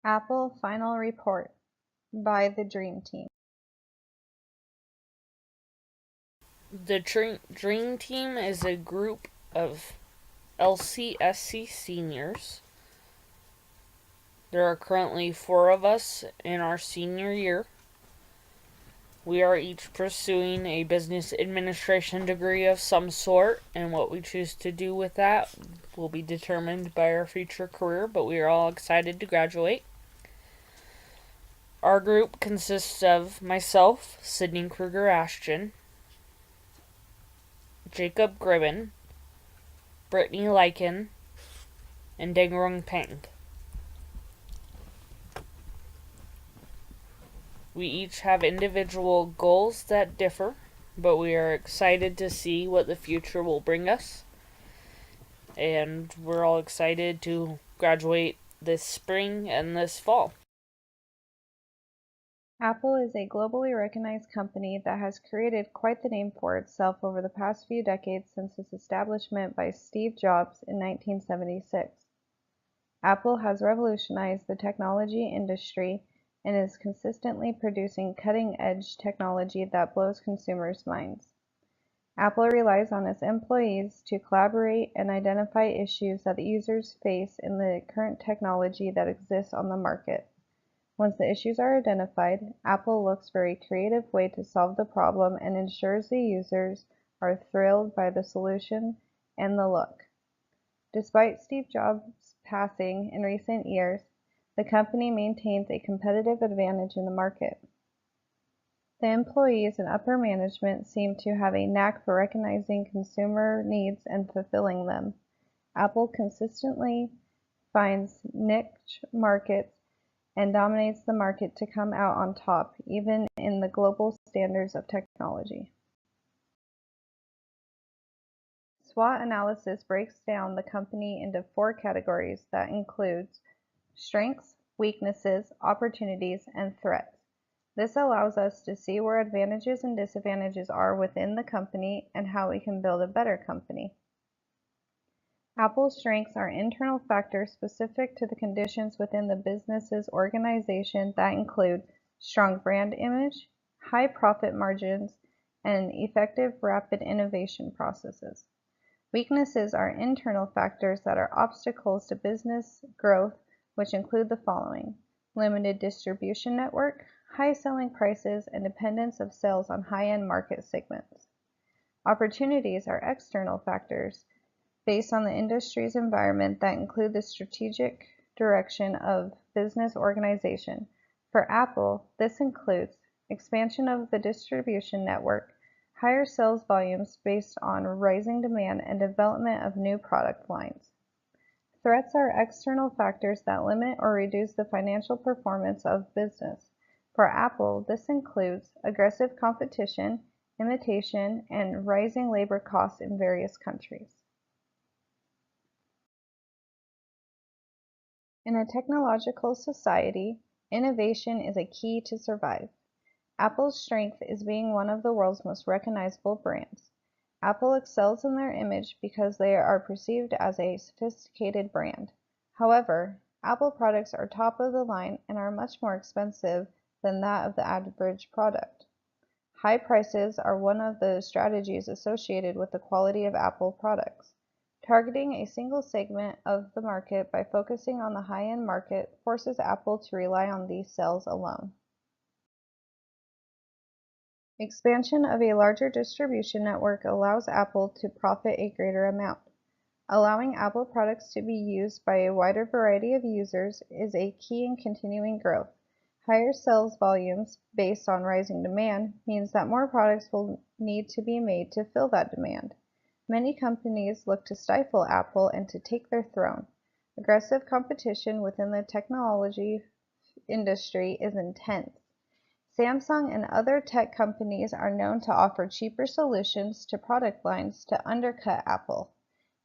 Apple Final Report by the Dream Team. The Dream Team is a group of LCSC seniors. There are currently 4 of us in our senior year. We are each pursuing a business administration degree of some sort, and what we choose to do with that will be determined by our future career, but we are all excited to graduate. Our group consists of myself, Sydney Kruger Ashton, Jacob Gribben, Brittany Lycan, and Dengrung Peng. We each have individual goals that differ, but we are excited to see what the future will bring us. And we're all excited to graduate this spring and this fall. Apple is a globally recognized company that has created quite the name for itself over the past few decades since its establishment by Steve Jobs in 1976. Apple has revolutionized the technology industry and is consistently producing cutting-edge technology that blows consumers' minds. Apple relies on its employees to collaborate and identify issues that the users face in the current technology that exists on the market. Once the issues are identified, Apple looks for a creative way to solve the problem and ensures the users are thrilled by the solution and the look. Despite Steve Jobs' passing in recent years, the company maintains a competitive advantage in the market. The employees and upper management seem to have a knack for recognizing consumer needs and fulfilling them. Apple consistently finds niche markets and dominates the market to come out on top, even in the global standards of technology. SWOT analysis breaks down the company into 4 categories that includes strengths, weaknesses, opportunities, and threats. This allows us to see where advantages and disadvantages are within the company and how we can build a better company. Apple's strengths are internal factors specific to the conditions within the business's organization that include strong brand image, high profit margins, and effective rapid innovation processes. Weaknesses are internal factors that are obstacles to business growth, which include the following: limited distribution network, high selling prices, and dependence of sales on high-end market segments. Opportunities are external factors based on the industry's environment that include the strategic direction of business organization. For Apple, this includes expansion of the distribution network, higher sales volumes based on rising demand, and development of new product lines. Threats are external factors that limit or reduce the financial performance of business. For Apple, this includes aggressive competition, imitation, and rising labor costs in various countries. In a technological society, innovation is a key to survive. Apple's strength is being one of the world's most recognizable brands. Apple excels in their image because they are perceived as a sophisticated brand. However, Apple products are top of the line and are much more expensive than that of the average product. High prices are one of the strategies associated with the quality of Apple products. Targeting a single segment of the market by focusing on the high-end market forces Apple to rely on these sales alone. Expansion of a larger distribution network allows Apple to profit a greater amount. Allowing Apple products to be used by a wider variety of users is a key in continuing growth. Higher sales volumes based on rising demand means that more products will need to be made to fill that demand. Many companies look to stifle Apple and to take their throne. Aggressive competition within the technology industry is intense. Samsung and other tech companies are known to offer cheaper solutions to product lines to undercut Apple.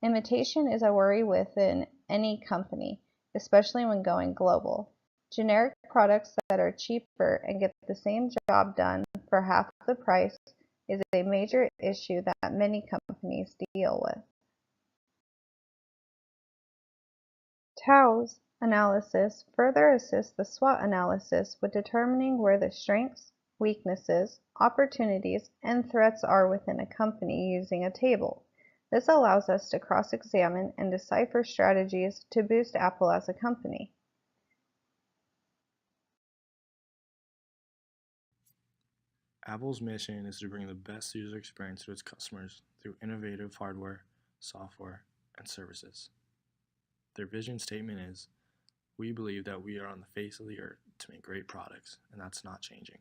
Imitation is a worry within any company, especially when going global. Generic products that are cheaper and get the same job done for half the price is a major issue that many companies deal with. TOWS analysis further assists the SWOT analysis with determining where the strengths, weaknesses, opportunities, and threats are within a company using a table. This allows us to cross-examine and decipher strategies to boost Apple as a company. Apple's mission is to bring the best user experience to its customers through innovative hardware, software, and services. Their vision statement is, "We believe that we are on the face of the earth to make great products, and that's not changing."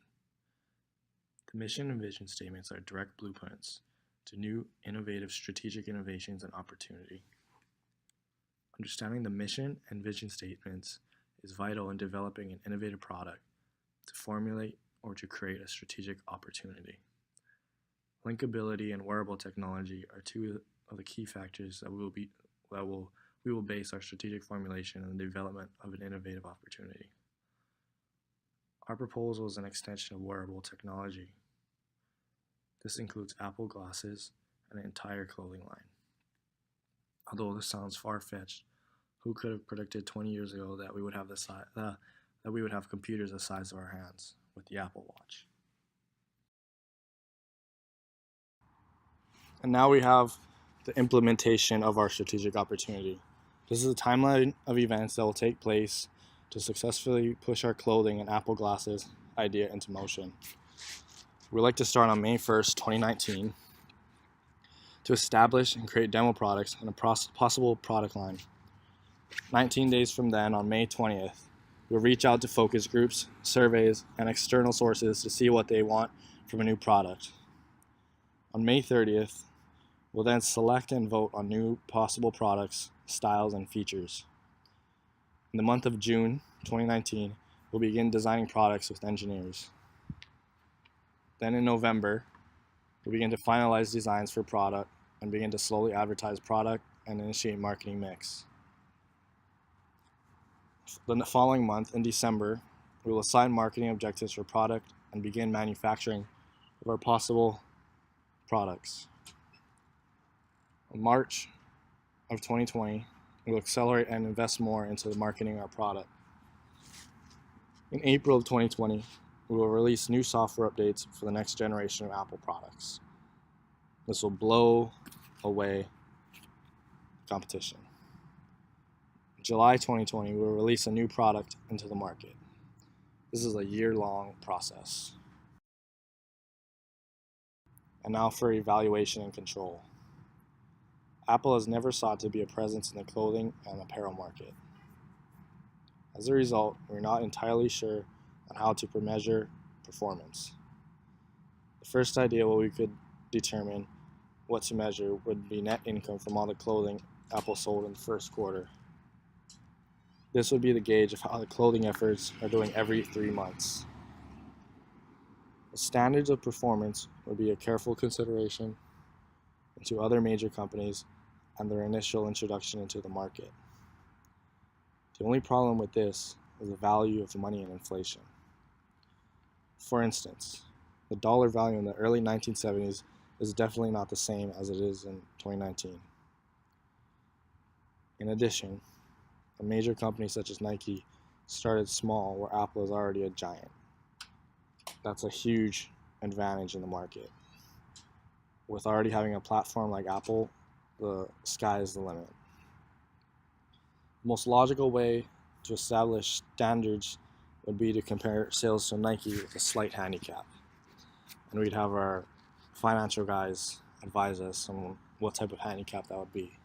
The mission and vision statements are direct blueprints to new, innovative strategic innovations and opportunity. Understanding the mission and vision statements is vital in developing an innovative product to formulate or to create a strategic opportunity. Linkability and wearable technology are two of the key factors that we will base our strategic formulation and the development of an innovative opportunity. Our proposal is an extension of wearable technology. This includes Apple glasses and an entire clothing line. Although this sounds far-fetched, who could have predicted 20 years ago that we would have computers the size of our hands with the Apple Watch? And now we have the implementation of our strategic opportunity. This is a timeline of events that will take place to successfully push our clothing and Apple glasses idea into motion. We'd like to start on May 1st, 2019, to establish and create demo products and a possible product line. 19 days from then, on May 20th, we'll reach out to focus groups, surveys, and external sources to see what they want from a new product. On May 30th, we'll then select and vote on new possible products, styles, and features. In the month of June 2019, we'll begin designing products with engineers. Then in November, we'll begin to finalize designs for product and begin to slowly advertise product and initiate marketing mix. The following month, in December, we will assign marketing objectives for product and begin manufacturing of our possible products. In March of 2020, we will accelerate and invest more into the marketing of our product. In April of 2020, we will release new software updates for the next generation of Apple products. This will blow away competition. In July 2020, we will release a new product into the market. This is a year-long process. And now for evaluation and control. Apple has never sought to be a presence in the clothing and apparel market. As a result, we're not entirely sure on how to measure performance. The first idea we could determine what to measure would be net income from all the clothing Apple sold in the first quarter. This would be the gauge of how the clothing efforts are doing every 3 months. The standards of performance would be a careful consideration into other major companies and their initial introduction into the market. The only problem with this is the value of money and inflation. For instance, the dollar value in the early 1970s is definitely not the same as it is in 2019. In addition, a major company such as Nike started small where Apple is already a giant. That's a huge advantage in the market. With already having a platform like Apple, the sky is the limit. The most logical way to establish standards would be to compare sales to Nike with a slight handicap. And we'd have our financial guys advise us on what type of handicap that would be.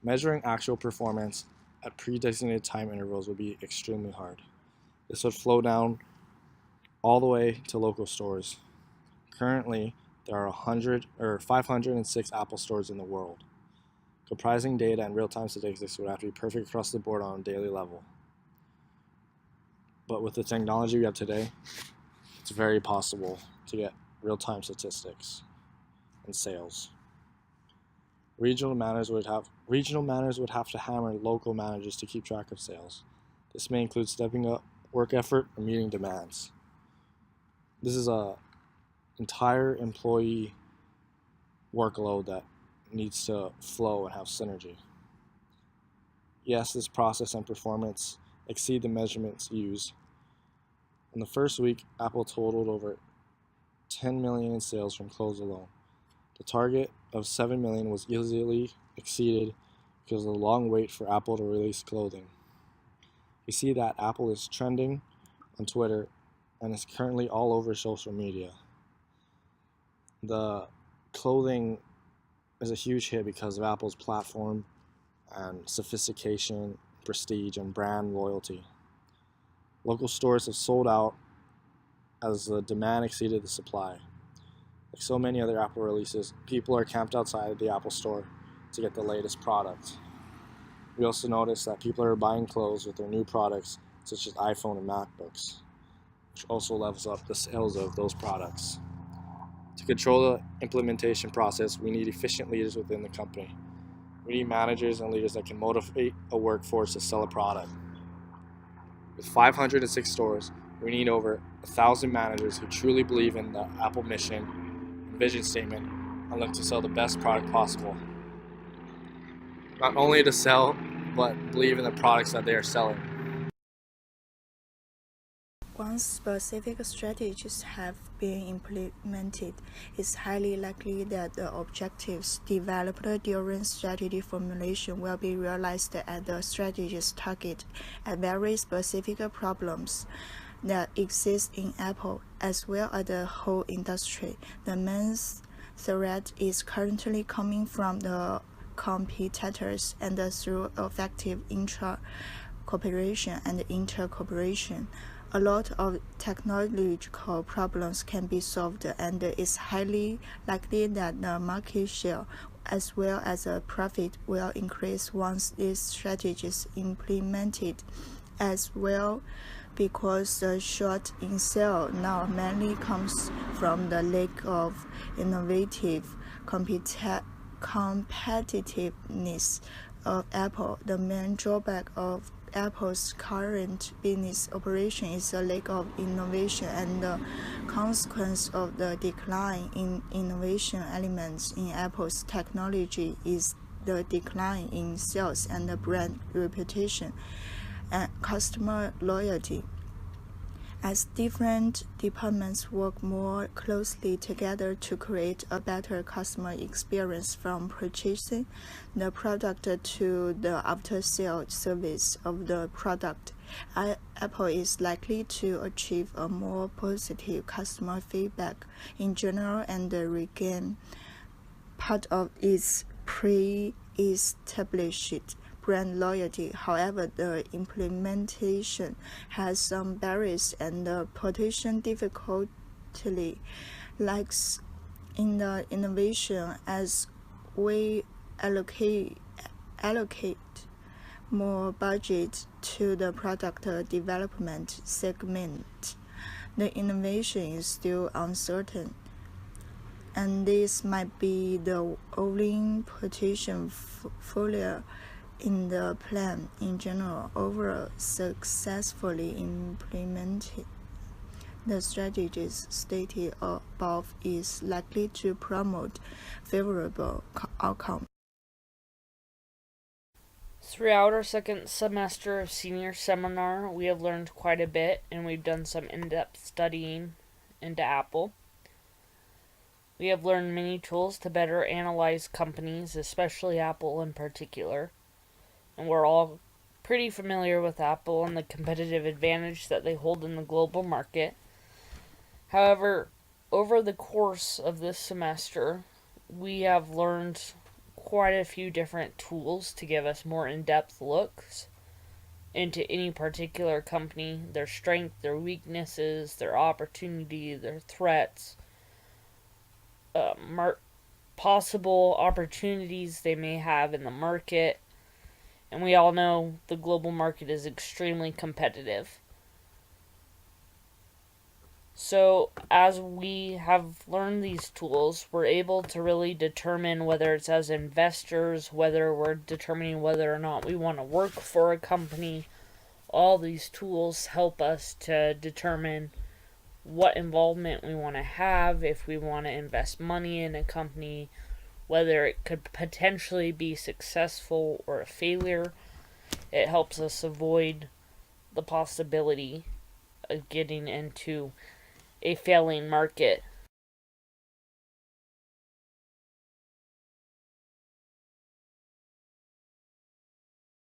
Measuring actual performance at pre-designated time intervals would be extremely hard. This would flow down all the way to local stores. Currently, there are 506 Apple stores in the world. Comprising data and real-time statistics would have to be perfect across the board on a daily level. But with the technology we have today, it's very possible to get real-time statistics and sales. Regional managers would have to hammer local managers to keep track of sales. This may include stepping up work effort or meeting demands. This is an entire employee workload that needs to flow and have synergy. Yes, this process and performance exceed the measurements used. In the first week, Apple totaled over 10 million in sales from clothes alone. The target of 7 million was easily exceeded because of the long wait for Apple to release clothing. We see that Apple is trending on Twitter and is currently all over social media. The clothing is a huge hit because of Apple's platform and sophistication, prestige, and brand loyalty. Local stores have sold out as the demand exceeded the supply. Like so many other Apple releases, people are camped outside the Apple Store to get the latest product. We also notice that people are buying clothes with their new products, such as iPhone and MacBooks, which also levels up the sales of those products. To control the implementation process, we need efficient leaders within the company. We need managers and leaders that can motivate a workforce to sell a product. With 506 stores, we need over 1,000 managers who truly believe in the Apple mission and vision statement and look to sell the best product possible. Not only to sell, but believe in the products that they are selling. Once specific strategies have been implemented, it's highly likely that the objectives developed during strategy formulation will be realized at the strategy's target at very specific problems that exist in Apple as well as the whole industry. The main threat is currently coming from the competitors and through effective intra-cooperation and inter-cooperation. A lot of technological problems can be solved, and it's highly likely that the market share as well as the profit will increase once these strategies implemented as well, because the short in sale now mainly comes from the lack of innovative competitiveness of Apple. The main drawback of Apple's current business operation is a lack of innovation, and the consequence of the decline in innovation elements in Apple's technology is the decline in sales and the brand reputation and customer loyalty. As different departments work more closely together to create a better customer experience from purchasing the product to the after-sale service of the product, Apple is likely to achieve a more positive customer feedback in general and regain part of its pre-established brand loyalty. However, the implementation has some barriers and the potential difficulty lies in the innovation as we allocate more budget to the product development segment. The innovation is still uncertain, and this might be the only potential failure in the plan in general. Overall, successfully implemented, the strategies stated above is likely to promote favorable outcomes. Throughout our second semester of senior seminar, we have learned quite a bit, and we've done some in-depth studying into Apple. We have learned many tools to better analyze companies, especially Apple in particular. And we're all pretty familiar with Apple and the competitive advantage that they hold in the global market. However, over the course of this semester, we have learned quite a few different tools to give us more in-depth looks into any particular company, their strengths, their weaknesses, their opportunities, their threats, possible opportunities they may have in the market. And we all know the global market is extremely competitive. So, as we have learned these tools, we're able to really determine whether it's as investors, whether we're determining whether or not we want to work for a company. All these tools help us to determine what involvement we want to have, if we want to invest money in a company, whether it could potentially be successful or a failure. it helps us avoid the possibility of getting into a failing market